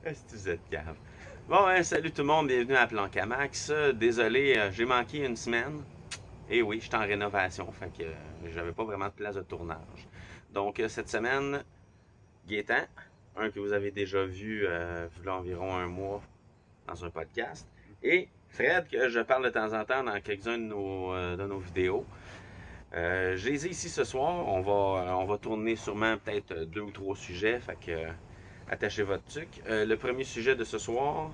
Est-ce que vous êtes cave? Bon, hein, salut tout le monde, bienvenue à Plancamax. Désolé, j'ai manqué une semaine. Et oui, j'étais en rénovation, fait que j'avais pas vraiment de place de tournage. Donc, cette semaine, Gaétan, un que vous avez déjà vu il y a environ un mois dans un podcast, et Fred, que je parle de temps en temps dans quelques-uns de nos vidéos. Je les ai ici ce soir. On va tourner sûrement peut-être 2 ou 3 sujets, fait que attachez votre tuque. Le premier sujet de ce soir,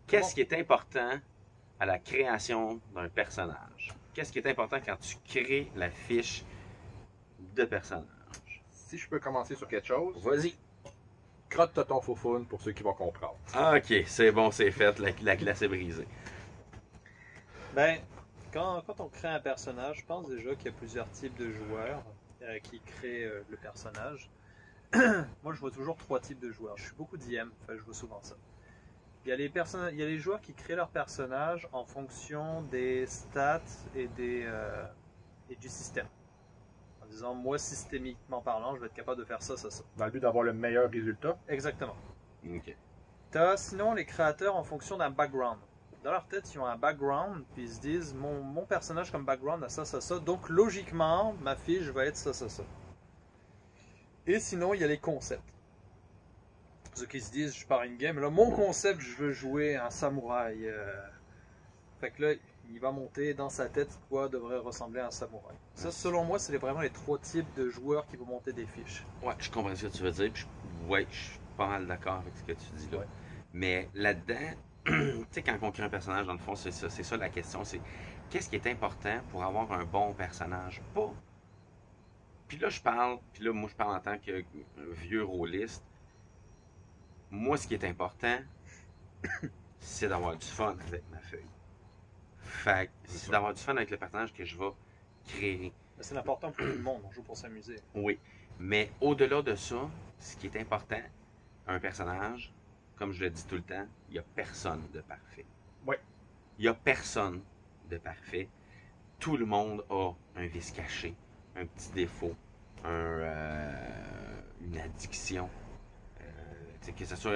qu'est-ce qui est important à la création d'un personnage? Qu'est-ce qui est important quand tu crées la fiche de personnage? Si je peux commencer sur quelque chose, Vas-y. crotte ton faux-foune pour ceux qui vont comprendre. Ah, ok, c'est bon, c'est fait, la glace est brisée. Ben, quand on crée un personnage, je pense déjà qu'il y a plusieurs types de joueurs qui créent le personnage. Moi, je vois toujours 3 types de joueurs. Je suis beaucoup d'IM, enfin, je vois souvent ça. Il y a les joueurs qui créent leur personnage en fonction des stats et du système. En disant, moi, systémiquement parlant, je vais être capable de faire ça, ça, ça. Dans le but d'avoir le meilleur résultat. Exactement. Ok. T'as sinon les créateurs en fonction d'un background. Dans leur tête, ils ont un background, puis ils se disent, mon personnage comme background a ça, ça, ça. Donc, logiquement, ma fiche va être ça, ça, ça. Et sinon, il y a les concepts. Ceux qui se disent, je pars une game, là, mon concept, je veux jouer un samouraï. Fait que là, il va monter dans sa tête quoi devrait ressembler à un samouraï. Ça, selon moi, c'est vraiment les 3 types de joueurs qui vont monter des fiches. Ouais, je comprends ce que tu veux dire, puis ouais, je suis pas mal d'accord avec ce que tu dis là. Ouais. Mais là-dedans, tu sais, quand on crée un personnage, dans le fond, c'est ça la question, c'est qu'est-ce qui est important pour avoir un bon personnage? Pas. Puis là, moi, je parle en tant que vieux rôliste. Moi, ce qui est important, c'est d'avoir du fun avec ma feuille. Fait que c'est d'avoir du fun avec le personnage que je vais créer. C'est important pour tout le monde, on joue pour s'amuser. Oui, mais au-delà de ça, ce qui est important, un personnage, comme je le dis tout le temps, il n'y a personne de parfait. Oui. Il n'y a personne de parfait. Tout le monde a un vice caché, un petit défaut, une addiction. Que ce soit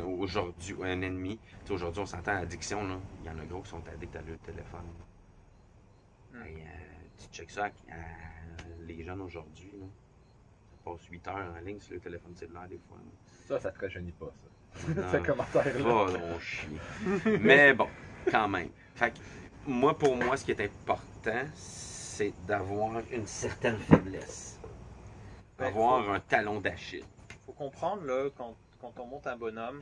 aujourd'hui un ennemi. Aujourd'hui, on s'entend addiction, là. Il y en a gros qui sont addicts à leur téléphone. Et, tu checkes ça, les jeunes aujourd'hui, là, ça passe 8 heures en ligne sur le téléphone cellulaire des fois. Ça te rajeunit pas, ça. Non, Ce commentaire-là. va donc chier. Mais bon, quand même. Fait que, pour moi, ce qui est important, c'est d'avoir une certaine faiblesse. Avoir un talon d'Achille. Faut comprendre, là, quand on monte un bonhomme,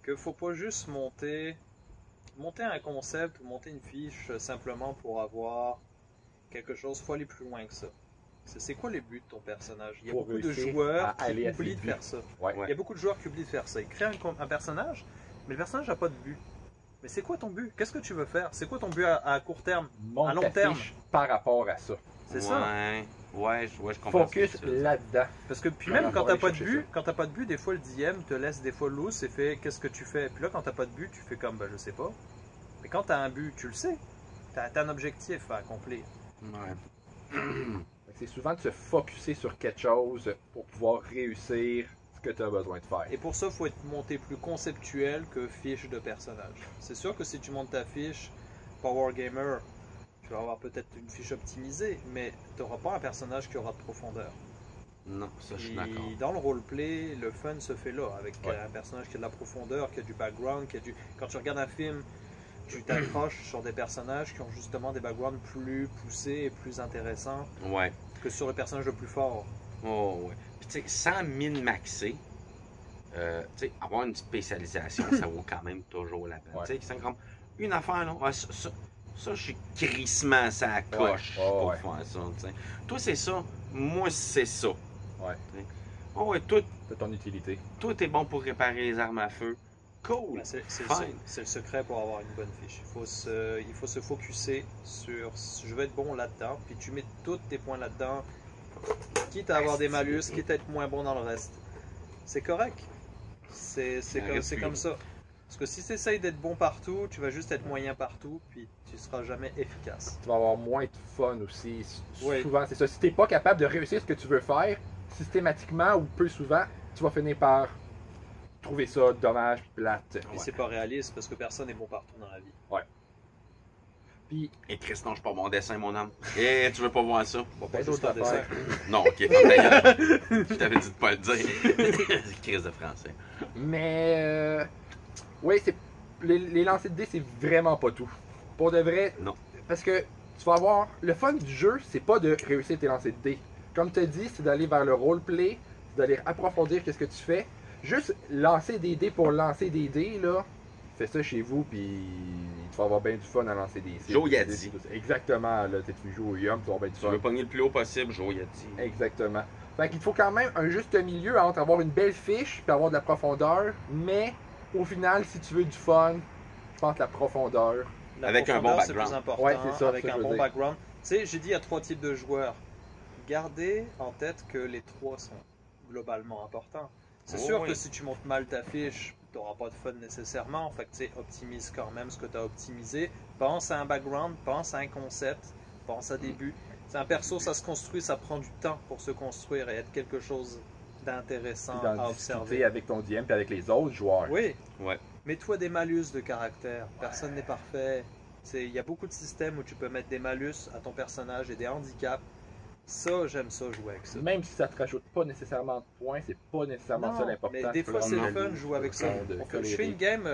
que faut pas juste monter un concept ou monter une fiche simplement pour avoir quelque chose. Faut aller plus loin que ça. C'est quoi les buts de ton personnage? Il y a Pour beaucoup de réussir joueurs à aller qui à ses oublient de buts. faire ça. Ouais. Il y a beaucoup de joueurs qui oublient de faire ça. Ils créent un personnage, mais le personnage n'a pas de but. Mais c'est quoi ton but? Qu'est-ce que tu veux faire? C'est quoi ton but à court terme? Monte à long ta terme? fiche par rapport à ça. C'est ça. Ouais, je comprends. Focus ce que tu veux dire. là-dedans. Parce que puis Vraiment, même quand faut t'as aller pas de chercher but, ça. quand t'as pas de but, des fois le DM te laisse des fois loose et fait qu'est-ce que tu fais. Puis là quand t'as pas de but, tu fais comme ben je sais pas. Mais quand t'as un but, tu le sais. T'as un objectif à accomplir. Ouais. C'est souvent de se focusser sur quelque chose pour pouvoir réussir ce que tu as besoin de faire. Et pour ça, il faut être monté plus conceptuel que fiche de personnage. C'est sûr que si tu montes ta fiche Power Gamer, tu vas avoir peut-être une fiche optimisée, mais tu n'auras pas un personnage qui aura de profondeur. Non, ça je suis Et d'accord. dans le roleplay, le fun se fait là, avec Ouais. un personnage qui a de la profondeur, qui a du background, qui a du... Quand tu regardes un film, tu t'accroches sur des personnages qui ont justement des backgrounds plus poussés et plus intéressants Ouais. que sur le personnage le plus fort. Oh, ouais. Puis tu sais, sans min-maxer, tu sais, avoir une spécialisation, ça vaut quand même toujours la peine. Ouais. Tu sais, c'est comme une affaire, là. Ouais, ça, je suis crissement ça coche Ouais. pour Ouais. faire ça. Tu sais. Toi, c'est ça. Moi, c'est ça. Ouais. Oh, ouais, toi, C'est ton utilité. t'es bon pour réparer les armes à feu. Cool. Ben, c'est Fine. le secret pour avoir une bonne fiche. Il faut se focusser sur je veux être bon là-dedans, puis tu mets tous tes points là-dedans, quitte à avoir des malus, quitte à être moins bon dans le reste. C'est correct. C'est comme ça. Parce que si tu essayes d'être bon partout, tu vas juste être moyen partout, puis tu seras jamais efficace. Tu vas avoir moins de fun aussi. Ouais. Souvent, c'est ça. Si tu n'es pas capable de réussir ce que tu veux faire, systématiquement ou peu souvent, tu vas finir par trouver ça dommage, plate. Et c'est pas réaliste parce que personne n'est bon partout dans la vie. Puis, Et Chris, non, je suis pas bon dessin, mon homme. Et tu veux pas voir ça? Bon, Ben, pas juste d'autres un dessin. affaires. Non, ok, ferme ta gueule. Je t'avais dit de pas le dire. Crise de français. Mais, oui, les lancers de dés, c'est vraiment pas tout. Pour de vrai, Non. parce que tu vas avoir. Le fun du jeu, c'est pas de réussir tes lancers de dés. Comme tu as dit, c'est d'aller vers le roleplay, c'est d'aller approfondir qu'est-ce que tu fais. Juste lancer des dés pour lancer des dés, là, fais ça chez vous, puis tu vas avoir bien du fun à lancer des dés. Joe Yadzi. Exactement, là, tu joues au Yum, tu vas avoir bien du Tu fun. veux pogner le plus haut possible, Joe Yeti. Exactement. Fait qu'il faut quand même un juste milieu entre avoir une belle fiche puis avoir de la profondeur, mais au final, si tu veux du fun, je pense que la profondeur. La Avec un bon profondeur, c'est background. plus important, Ouais, c'est ça, avec ça, un je veux bon dire. background. Tu sais, j'ai dit il y a 3 types de joueurs. Gardez en tête que les 3 sont globalement importants. C'est Oh, sûr oui. que si tu montes mal ta fiche, tu n'auras pas de fun nécessairement. Fait que tu sais, optimise quand même ce que tu as optimisé. Pense à un background, pense à un concept, pense à des buts. C'est un perso, ça se construit, ça prend du temps pour se construire et être quelque chose d'intéressant D'en à discuter observer. avec ton DM puis avec les autres joueurs. Oui, Ouais. mets-toi des malus de caractère. Personne n'est parfait. Il y a beaucoup de systèmes où tu peux mettre des malus à ton personnage et des handicaps. Ça, j'aime ça jouer avec ça. Même si ça te rajoute pas nécessairement de points, c'est pas nécessairement ça l'important. mais des Tu peux fois c'est vraiment le fun de le jouer avec ça. de Je fais coller. une game,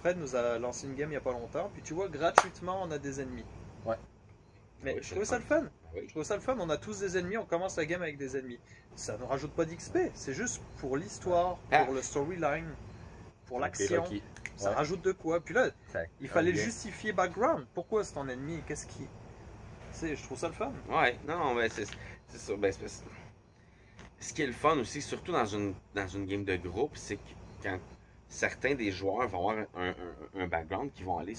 Fred nous a lancé une game il y a pas longtemps, puis tu vois, gratuitement on a des ennemis. Ouais. Mais Oui, je c'est trouvais le ça le fun. fun. Oui. Je trouve ça le fun, on a tous des ennemis, on commence la game avec des ennemis. Ça ne rajoute pas d'XP, c'est juste pour l'histoire, Ah. pour le storyline, pour l'action. Ok, Ça ouais. rajoute de quoi. Puis là, Ça- il fallait bien. justifier background. Pourquoi c'est ton ennemi? Qu'est-ce qui... Je trouve ça le fun. Ouais, non, ben c'est ça. Ben, ce qui est le fun aussi, surtout dans une game de groupe, c'est que quand certains des joueurs vont avoir un background qui vont aller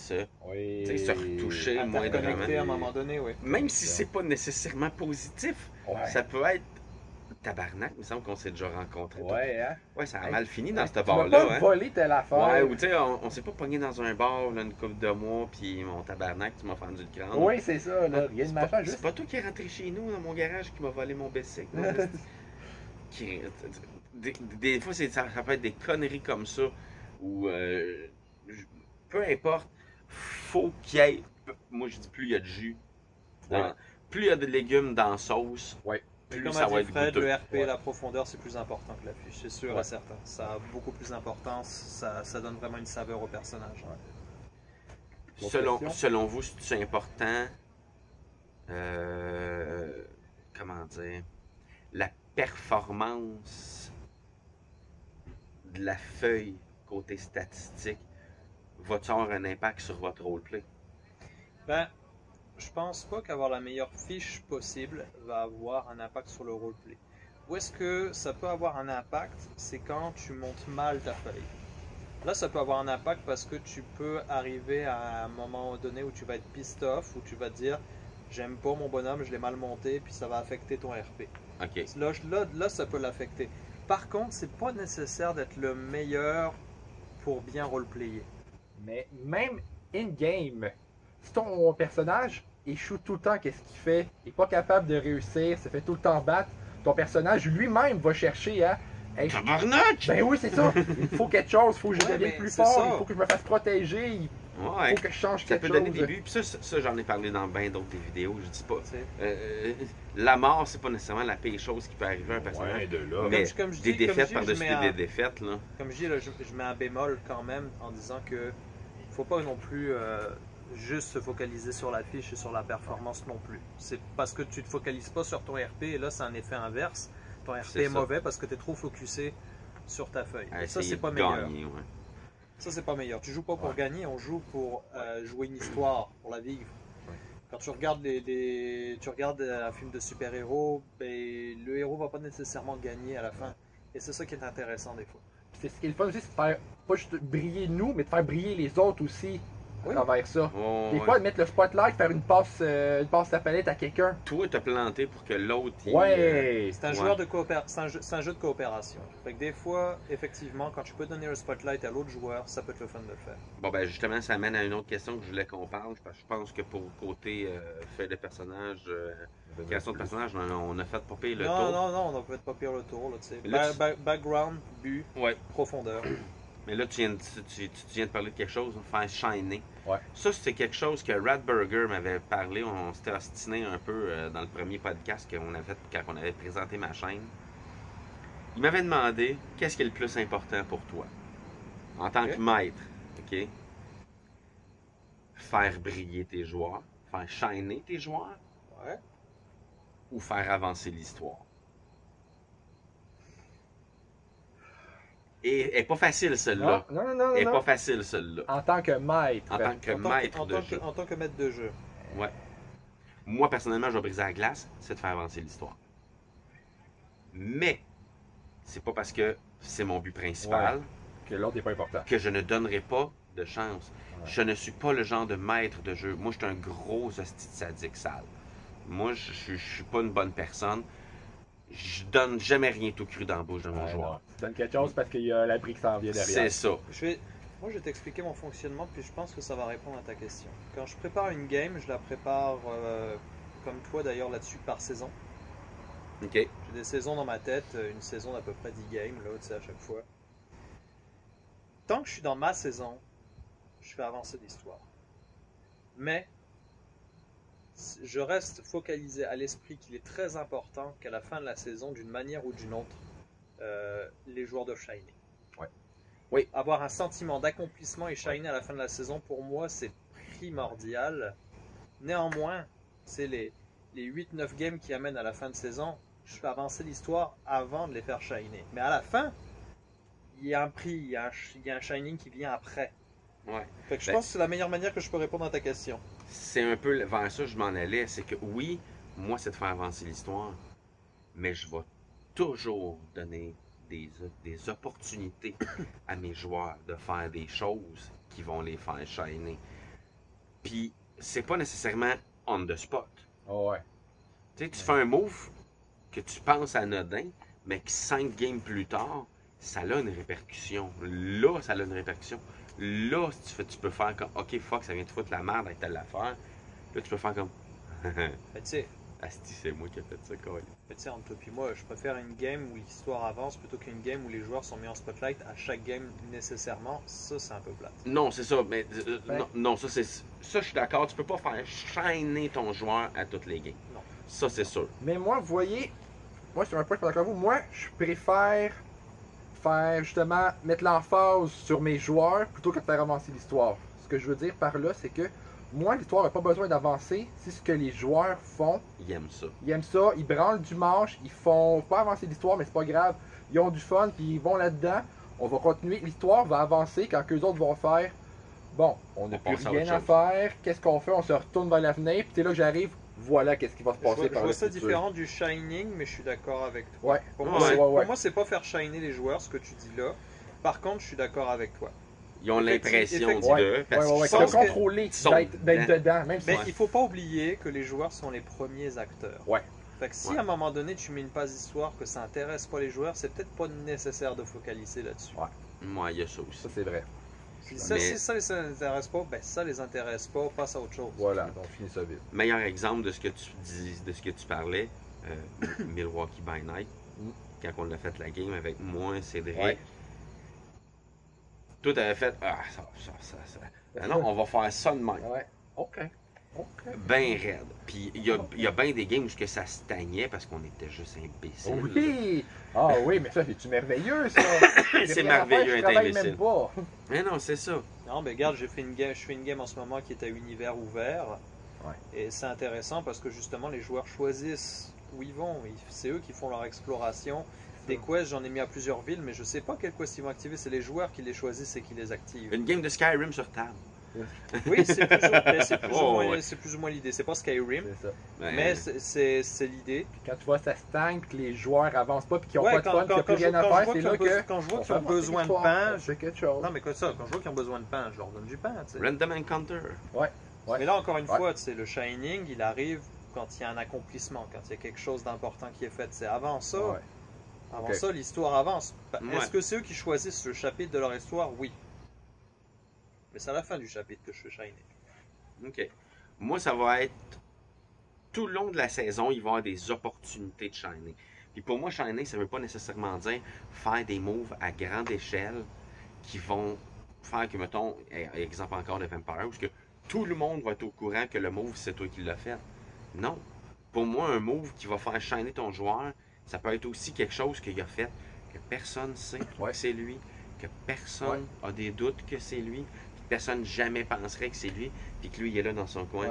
Oui. tu sais, se retoucher moindrement. Interconnecté à un moment donné, oui. Même si c'est pas nécessairement positif, Ouais. ça peut être tabarnak, il me semble qu'on s'est déjà rencontrés. Ouais, hein. Ouais, ça a Hey, mal fini dans Hey, ce tu m'as bar-là. pas Hein. volé telle affaire. Ouais, ou tu sais, on s'est pas pogné dans un bar là, une couple de mois, puis mon tabarnak, tu m'as fendu le crâne. Oui, c'est ça, là. Rien de C'est machin, pas, juste. c'est pas toi qui es rentré chez nous dans mon garage qui m'a volé mon bicycle. là. Qui- des fois, ça peut être des conneries comme ça, où peu importe, faut qu'il y ait. Moi, je dis plus il y a de jus, dans- Ouais. plus il y a de légumes dans la sauce, Ouais. Mais plus comme ça a va dit être Fred, goûteux. le RP, Ouais. la profondeur, c'est plus important que la fiche, c'est sûr Ouais. et certain. Ça a beaucoup plus d'importance, ça donne vraiment une saveur au personnage. Autre Selon, question? selon vous, c'est important, comment dire, la performance de la feuille côté statistique va-t-il avoir un impact sur votre roleplay? Ben, je pense pas qu'avoir la meilleure fiche possible va avoir un impact sur le roleplay. Où est-ce que ça peut avoir un impact? C'est quand tu montes mal ta feuille. Là, ça peut avoir un impact parce que tu peux arriver à un moment donné où tu vas être pissed off, où tu vas te dire j'aime pas mon bonhomme, je l'ai mal monté, puis ça va affecter ton RP. Ok. Là, ça peut l'affecter. Par contre, c'est pas nécessaire d'être le meilleur pour bien roleplayer. Mais même in-game, si ton personnage échoue tout le temps, qu'est-ce qu'il fait? Il est pas capable de réussir, se fait tout le temps battre. Ton personnage lui-même va chercher à. Hey, Tabarnak! ben oui, c'est ça. Il faut quelque chose, il faut que je Ouais, devienne mais plus c'est fort, ça. il faut que je me fasse protéger, il Ouais. faut que je change Ça quelque peut chose. donner des buts. Puis ça, j'en ai parlé dans bien d'autres des vidéos. Je dis pas. Tu sais. La mort, c'est pas nécessairement la pire chose qui peut arriver à un personnage. Ouais, de là. Mais Comme je des dis, défaites je par-dessus mets des un- défaites, là. Comme je dis, là, je mets un bémol quand même en disant que faut pas non plus juste se focaliser sur la fiche et sur la performance non plus. C'est parce que tu te focalises pas sur ton RP et là c'est un effet inverse. Ton RP C'est est ça. mauvais parce que tu es trop focusé sur ta feuille. À Et ça essayer c'est pas de meilleur. gagner, ouais. Ça c'est pas meilleur. Tu joues pas pour Ouais. gagner, on joue pour jouer une histoire, pour la vivre. Ouais. Quand tu regardes tu regardes un film de super-héros, ben, le héros va pas nécessairement gagner à la fin. Et c'est ça qui est intéressant des fois. C'est ce qui est le fun aussi, c'est de faire pas juste briller nous, mais de faire briller les autres aussi à Oui. travers ça. Oh, Des ouais. fois, de mettre le spotlight, faire une passe à palette à quelqu'un. Toi, t'as planté pour que l'autre. Ouais! C'est un, Ouais. joueur de c'est un jeu de coopération. Fait que des fois, effectivement, quand tu peux donner un spotlight à l'autre joueur, ça peut être le fun de le faire. Bon, ben justement, ça amène à une autre question que je voulais qu'on parle. Parce que je pense que pour côté fait de personnage, Création de personnage, on a fait popper le non, tour. non, on n'a pas pire le tour. Là, tu sais. Là, Background, but, Ouais. profondeur. Mais là, tu viens de parler de quelque chose, faire shiner. Ouais. Ça, c'est quelque chose que Radburger m'avait parlé. On s'était ostiné un peu dans le premier podcast qu'on avait fait quand on avait présenté ma chaîne. Il m'avait demandé qu'est-ce qui est le plus important pour toi en tant que maître. OK? Faire briller tes joueurs, faire shiner tes joueurs Ouais. ou faire avancer l'histoire. Et elle n'est pas facile, celle-là. Non. Elle n'est pas facile, celle-là. En tant que maître. En tant que maître de jeu. En tant que maître de jeu. Ouais. Moi, personnellement, je vais briser la glace, c'est de faire avancer l'histoire. Mais, c'est pas parce que c'est mon but principal Que l'autre n'est pas important. que je ne donnerai pas de chance. Ouais. Je ne suis pas le genre de maître de jeu. Moi, je suis un gros hostie de sadique sale. Moi, je suis pas une bonne personne. Je donne jamais rien tout cru dans la bouche de mon joueur. Non. Tu donnes quelque chose parce qu'il y a l'abri qui s'en vient derrière. C'est ça. Moi, je vais t'expliquer mon fonctionnement, puis je pense que ça va répondre à ta question. Quand je prépare une game, je la prépare, comme toi d'ailleurs, là-dessus, par saison. OK. J'ai des saisons dans ma tête, une saison d'à peu près 10 games, là, tu sais, à chaque fois. Tant que je suis dans ma saison, je fais avancer l'histoire. Mais, je reste focalisé à l'esprit qu'il est très important qu'à la fin de la saison, d'une manière ou d'une autre, les joueurs doivent shiner. Ouais. Oui. Avoir un sentiment d'accomplissement et shiner à la fin de la saison, pour moi, c'est primordial. Néanmoins, c'est les 8-9 games qui amènent à la fin de saison, je fais avancer l'histoire avant de les faire shiner. Mais à la fin, il y a un prix, il y a un shining qui vient après. Ouais. Fait que je pense que c'est la meilleure manière que je peux répondre à ta question. C'est un peu vers ça que je m'en allais. C'est que oui, moi, c'est de faire avancer l'histoire. Mais je vais toujours donner des opportunités à mes joueurs de faire des choses qui vont les faire shiner. Puis, c'est pas nécessairement on the spot. Oh, ouais. Tu sais, tu fais un move que tu penses anodin, mais que 5 games plus tard, ça a une répercussion. Là, ça a une répercussion. Là, tu peux faire comme, OK, fuck, ça vient de foutre la merde avec telle affaire. Là, tu peux faire comme, Mais tu sais, Asti, c'est moi qui ai fait ça, quoi. entre toi et moi, je préfère une game où l'histoire avance plutôt qu'une game où les joueurs sont mis en spotlight à chaque game nécessairement. Ça, c'est un peu plate. Non, c'est ça, mais Ben. non, ça, je suis d'accord. Tu peux pas faire shiner ton joueur à toutes les games. Non. Ça, c'est sûr. Mais moi, vous voyez, moi, sur un point, je suis pas d'accord avec vous. Moi, je préfère faire justement mettre l'emphase sur mes joueurs plutôt que de faire avancer l'histoire. Ce que je veux dire par là, c'est que moi, l'histoire n'a pas besoin d'avancer si ce que les joueurs font. Ils aiment ça. Ils aiment ça, ils branlent du manche, ils font pas avancer l'histoire, mais c'est pas grave. Ils ont du fun, puis ils vont là-dedans. On va continuer. L'histoire va avancer quand eux autres vont faire. Bon, on n'a On plus passe à rien autre à chose. faire. Qu'est-ce qu'on fait? On se retourne vers l'avenir. Puis c'est là que j'arrive. Voilà qu'est-ce qui va se Je passer vois, je par vois le ça futur. différent du shining, mais je suis d'accord avec toi. Ouais. Pour moi, Ouais. c'est- Ouais, ouais. pour moi, c'est pas faire shiner les joueurs, ce que tu dis là. Par contre, je suis d'accord avec toi. Ils ont l'impression effectivement. d'eux. Parce Ouais, ouais, qu'ils je de pense que- contrôler, sont d'être dedans. Même si Mais Ouais. il faut pas oublier que les joueurs sont les premiers acteurs. Ouais. Fait que si Ouais. à un moment donné tu mets une passe d'histoire que ça intéresse pas les joueurs, c'est peut-être pas nécessaire de focaliser là-dessus. Ouais. Moi, il y a ça aussi. ça, c'est vrai. Si ça, Mais- si ça les intéresse pas, ben ça les intéresse pas, passe à autre chose. Voilà, on finit ça vite. Meilleur exemple de ce que tu dis, de ce que tu parlais, Milwaukee by Night, Mm. quand on a fait la game avec moi, Cédric. Ouais. Tout avait fait, ça. Ah non, on va faire ça de même. Ouais. Ok. Ben raide. Puis il y a bien des games où que ça stagnait parce qu'on était juste imbéciles. Oui! Ah oui, mais ça, c'est-tu merveilleux, ça? C'est merveilleux, je être travaille imbécile. même pas. Mais non, c'est ça. Non, mais regarde, je fais une game en ce moment qui est à univers ouvert. Ouais. Et c'est intéressant parce que justement les joueurs choisissent où ils vont. C'est eux qui font leur exploration. Des quests, j'en ai mis à plusieurs villes, mais je sais pas quelles quests ils vont activer. C'est les joueurs qui les choisissent et qui les activent. Une game de Skyrim sur table. Oui, c'est plus, Oh, ou moins, ouais. c'est plus ou moins l'idée. C'est pas Skyrim, C'est ça. Ben, mais c'est l'idée. Puis quand tu vois ça stagne, que les joueurs avancent pas, puis qu'ils ont Ouais, pas de fun, puis qu'il n'y a plus rien à faire, c'est là que. quand je vois on qu'ils ont fait besoin de avancer pain, l'histoire, c'est quelque chose. non mais quoi ça, quand je vois qu'ils ont besoin de pain, je leur donne du pain. Tu sais. Random Encounter. Ouais. Mais là encore une Ouais. fois, tu sais, le shining, il arrive quand il y a un accomplissement, quand il y a quelque chose d'important qui est fait. C'est avant ça. Ouais. Avant Ok. ça, l'histoire avance. Ouais. Est-ce que c'est eux qui choisissent le chapitre de leur histoire? Oui. Mais c'est à la fin du chapitre que je fais shiner. OK. Moi, ça va être tout le long de la saison, il va y avoir des opportunités de shiner. Puis pour moi, shiner, ça ne veut pas nécessairement dire faire des moves à grande échelle qui vont faire que, mettons, exemple encore de Vampire, où que tout le monde va être au courant que le move, c'est toi qui l'as fait. Non. Pour moi, un move qui va faire shiner ton joueur, ça peut être aussi quelque chose qu'il a fait que personne ne sait que c'est lui, que personne a des doutes que c'est lui, que personne jamais penserait que c'est lui, puis que lui, il est là dans son coin.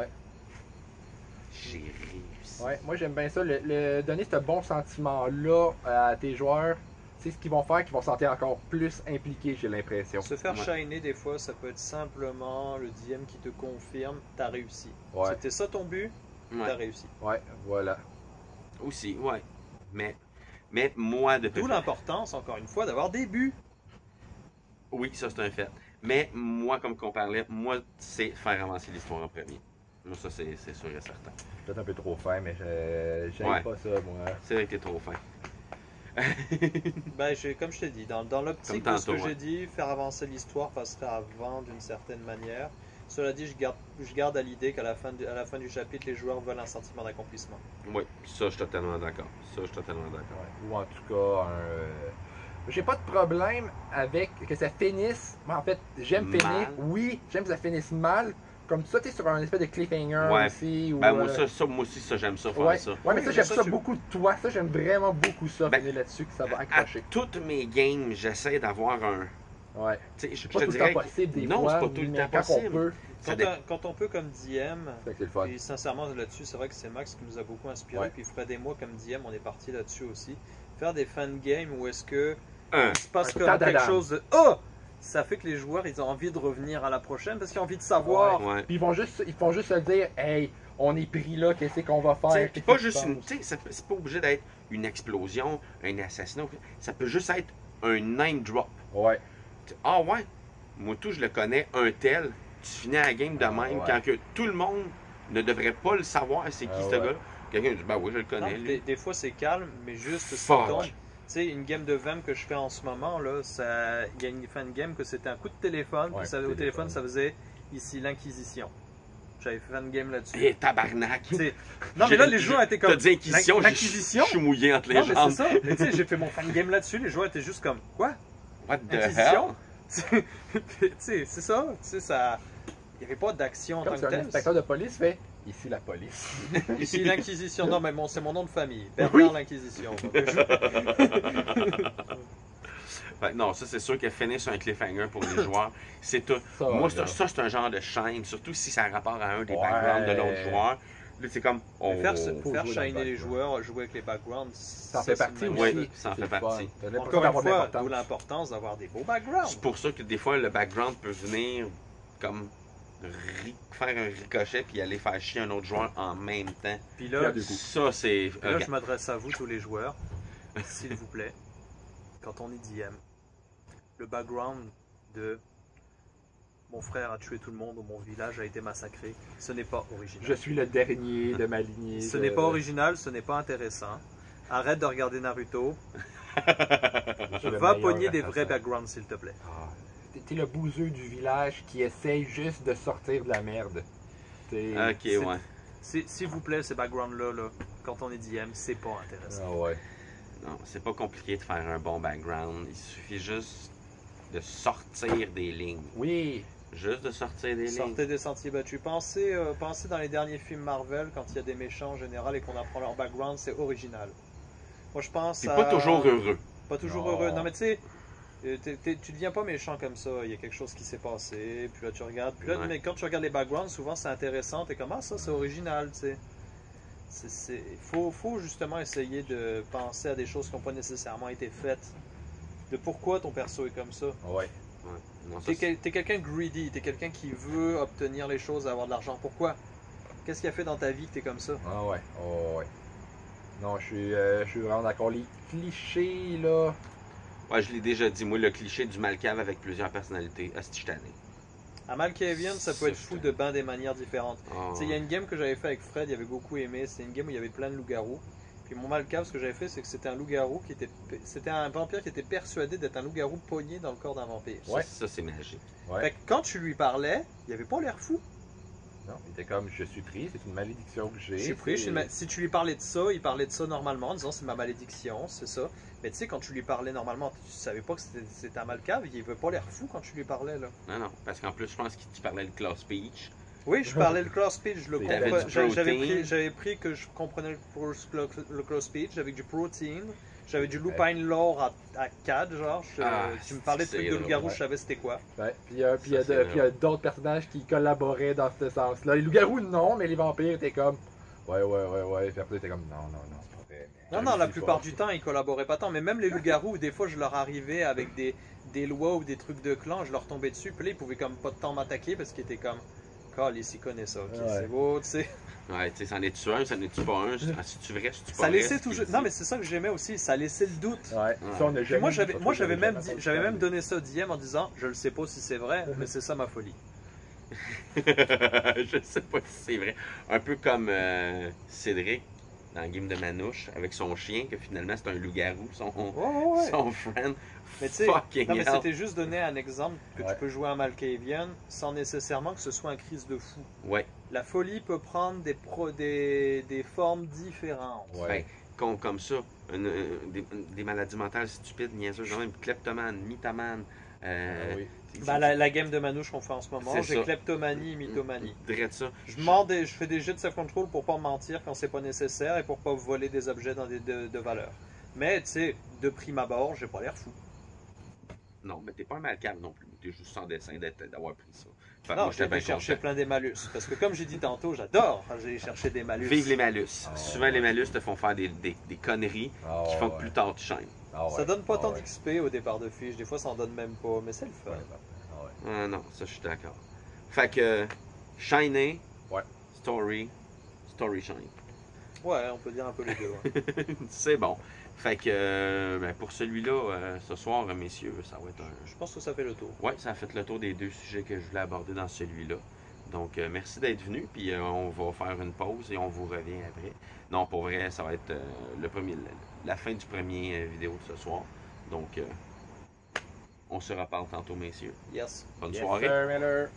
J'ai réussi. Ouais, moi j'aime bien ça, donner ce bon sentiment-là à tes joueurs, c'est ce qu'ils vont faire, qu'ils vont se sentir encore plus impliqués, j'ai l'impression. Se faire shiner des fois, ça peut être simplement le DM qui te confirme, t'as réussi. Ouais. C'était ça ton but, t'as réussi. Ouais, voilà. Aussi, ouais. Mais moi, depuis... D'où l'importance, encore une fois, d'avoir des buts. Oui, ça c'est un fait. Mais moi, comme qu'on parlait, moi, c'est faire avancer l'histoire en premier. Moi, ça, c'est sûr et certain. Peut-être un peu trop fin, mais j'aime pas ça, moi. C'est vrai que t'es trop fin. Ben, comme je t'ai dit, dans l'optique de ce que j'ai dit, faire avancer l'histoire passerait avant d'une certaine manière. Cela dit, je garde à l'idée qu'à la fin du chapitre, les joueurs veulent un sentiment d'accomplissement. Oui, ça, je suis totalement d'accord. Ouais. Ou en tout cas, j'ai pas de problème avec que ça finisse. Moi, en fait, j'aime finir. Oui, j'aime que ça finisse mal. Comme ça, tu es sur un espèce de cliffhanger aussi. Ben, moi aussi, j'aime ça faire ça. Ouais, mais ça, j'aime ça beaucoup de toi. Ça, j'aime vraiment beaucoup ça, finir là-dessus, que ça va accrocher. À toutes mes games, j'essaie d'avoir un... Ouais. Tu sais, c'est pas tout le temps possible, des fois. Non, c'est pas tout le temps possible. Quand on peut comme DM, c'est le fun. Et sincèrement là-dessus, c'est vrai que c'est Max qui nous a beaucoup inspiré. Puis Fred et moi, comme DM, on est parti là-dessus aussi. Faire des fan games où est-ce que il se passe comme quelque chose de ça fait que les joueurs ils ont envie de revenir à la prochaine parce qu'ils ont envie de savoir. Puis ils vont juste se dire, hey, on est pris là, qu'est-ce qu'on va faire? C'est pas juste c'est pas obligé d'être une explosion, un assassinat. Ça peut juste être un name drop. Ouais. Ah ouais, moi tout je le connais, un tel. Tu finis la game de même quand que tout le monde ne devrait pas le savoir c'est qui ce gars-là. Quelqu'un dit, ben oui, je le connais. Non, des fois c'est calme, mais juste ça tombe. Tu sais, une game de Vamp que je fais en ce moment, là, il y a une fan game que c'était un coup de téléphone, puis au téléphone ça faisait ici l'Inquisition. J'avais fait une game là-dessus. Et tabarnak! Non, mais là, les joueurs étaient comme. T'as dit Inquisition, je suis mouillé entre les jambes. Mais c'est ça. Mais tu sais, j'ai fait mon fan game là-dessus, les joueurs étaient juste comme, quoi? What the Inquisition? Tu sais, c'est ça. Tu sais, ça. Il n'y avait pas d'action en tant que tel. Un inspecteur de police fait ici la police. Ici l'Inquisition. Non, mais bon, c'est mon nom de famille. Bernard l'Inquisition. Non, ça c'est sûr qu'elle finit sur un cliffhanger pour les joueurs. C'est tout. Moi, ça c'est un genre de chaîne, surtout si ça a rapport à un des backgrounds de l'autre joueur. Là, c'est comme. Faire shiner les joueurs, jouer avec les backgrounds, ça fait partie aussi. Oui, ça en fait partie. Encore une fois, d'où l'importance d'avoir des beaux backgrounds. C'est pour ça que des fois, le background peut venir comme faire un ricochet puis aller faire chier un autre joueur en même temps. Puis là, ça c'est. Là, je m'adresse à vous, tous les joueurs, s'il vous plaît, quand on est DM, le background de mon frère a tué tout le monde ou mon village a été massacré, ce n'est pas original. Je suis le dernier de ma lignée. Ce n'est pas original, ce n'est pas intéressant. Arrête de regarder Naruto. Va pogner des vrais backgrounds, s'il te plaît. T'es le bouseux du village qui essaye juste de sortir de la merde. Ok, ouais. S'il vous plaît, ces backgrounds-là, quand on est DM, c'est pas intéressant. Ah ouais. Non, c'est pas compliqué de faire un bon background. Il suffit juste de sortir des lignes. Oui. Juste de sortir des lignes. Sortez des sentiers battus. Pensez dans les derniers films Marvel, quand il y a des méchants en général et qu'on apprend leur background, c'est original. Moi, je pense c'est pas toujours heureux. Pas toujours heureux. Non, mais tu sais, tu deviens pas méchant comme ça. Il y a quelque chose qui s'est passé. Puis là, tu regardes. Puis là, mais quand tu regardes les backgrounds, souvent, c'est intéressant. T'es comme, ah, ça, c'est original, tu sais. Faut justement essayer de penser à des choses qui n'ont pas nécessairement été faites. De pourquoi ton perso est comme ça. Ouais. T'es quelqu'un de greedy, t'es quelqu'un qui veut obtenir les choses, avoir de l'argent. Pourquoi? Qu'est-ce qui a fait dans ta vie que t'es comme ça? Ah ouais, oh ouais. Non, je suis vraiment d'accord. Les clichés, là... Ouais, je l'ai déjà dit, moi, le cliché du Malcave avec plusieurs personnalités, asti je tanné. À Malkavian, ça peut être fou de ben des manières différentes. Tu sais, il y a une game que j'avais fait avec Fred, il avait beaucoup aimé, c'était une game où il y avait plein de loups-garous. Puis mon Malcave, ce que j'avais fait, c'est que c'était un loup-garou qui était... C'était un vampire qui était persuadé d'être un loup-garou pogné dans le corps d'un vampire. Ouais. Ça c'est magique. Fait que quand tu lui parlais, il avait pas l'air fou. Non, il était comme, je suis pris, c'est une malédiction que j'ai. Je suis pris, si tu lui parlais de ça, il parlait de ça normalement, en disant c'est ma malédiction, c'est ça. Mais tu sais, quand tu lui parlais normalement, tu savais pas que c'était un malcave, il veut pas l'air fou quand tu lui parlais là. Non, non, parce qu'en plus, je pense que tu parlais le class speech. Oui, je parlais le class speech, je le T'avais comprenais. du protein. J'avais pris que je comprenais le class speech avec du protein. J'avais du lupine lore à 4, genre. Tu me parlais de trucs de loup-garou, ouais. je savais c'était quoi. Ouais, puis il y a d'autres personnages qui collaboraient dans ce sens-là. Les loups-garous, non, mais les vampires étaient comme. Ouais. Puis après, t'es comme, non, c'est pas vrai. Non, la plupart du temps, ils collaboraient pas tant. Mais même les loups-garous, des fois, je leur arrivais avec des lois ou des trucs de clan, je leur tombais dessus. Puis là, ils pouvaient comme pas de temps m'attaquer parce qu'ils étaient comme. Calice, il connaît ça, ok, Ouais. c'est beau, tu sais. Ouais, tu sais, c'en est-tu un, c'en est-tu pas un, c'est-tu vrai, c'est-tu pas Ça vrai. laissait toujours. Non, mais c'est ça que j'aimais aussi, ça laissait le doute. Ouais, ça, on a Puis jamais moi, vu ça, j'avais même, jamais j'avais même entendu donné ça au DM en disant je le sais pas si c'est vrai, mais c'est ça ma folie. Je sais pas si c'est vrai. Un peu comme Cédric dans le game de Manouche avec son chien, que finalement c'est un loup-garou, Ouais. son friend. Mais tu sais, Fucking non, mais hell. c'était juste donner un exemple que Ouais. tu peux jouer en Malkavian sans nécessairement que ce soit un crise de fou. Ouais, La folie peut prendre des formes différentes. Ouais. comme ça, des maladies mentales stupides, niaiseuses, genre même kleptomane, mythomane. Oui. Ben, la game de Manouche qu'on fait en ce moment, C'est j'ai ça. kleptomanie, mythomanie. Drette ça. Je fais des jets de self-control pour pas mentir quand c'est pas nécessaire et pour pas voler des objets dans de valeur. Mais tu sais, de prime abord, j'ai pas l'air fou. Non, mais t'es pas un malcave non plus. T'es juste sans dessin d'avoir pris ça. Fait que Non, moi, j'étais j'ai bien cherché content. plein des malus. Parce que comme j'ai dit tantôt, j'adore aller chercher des malus. Vive les malus. Ah, Souvent, ouais. les malus te font faire des conneries Ah, qui font que ouais. plus tard tu chaînes. Ah, ouais. Ça donne pas Ah, tant ouais. d'XP au départ de fiche. Des fois, ça en donne même pas. Mais c'est le fun. Ouais, ah, ouais. Ah non, ça je suis d'accord. Fait que Shiner, Ouais. Story Shine. Ouais, on peut dire un peu les deux. Ouais. C'est bon. Fait que ben, pour celui-là, ce soir, messieurs, ça va être un. Je pense que ça fait le tour. Ouais, ça a fait le tour des deux sujets que je voulais aborder dans celui-là. Donc merci d'être venu, puis on va faire une pause et on vous revient après. Non, pour vrai, ça va être la fin du premier vidéo de ce soir. Donc on se reparle tantôt, messieurs. Yes. Bonne Yes, soirée. sir, Miller.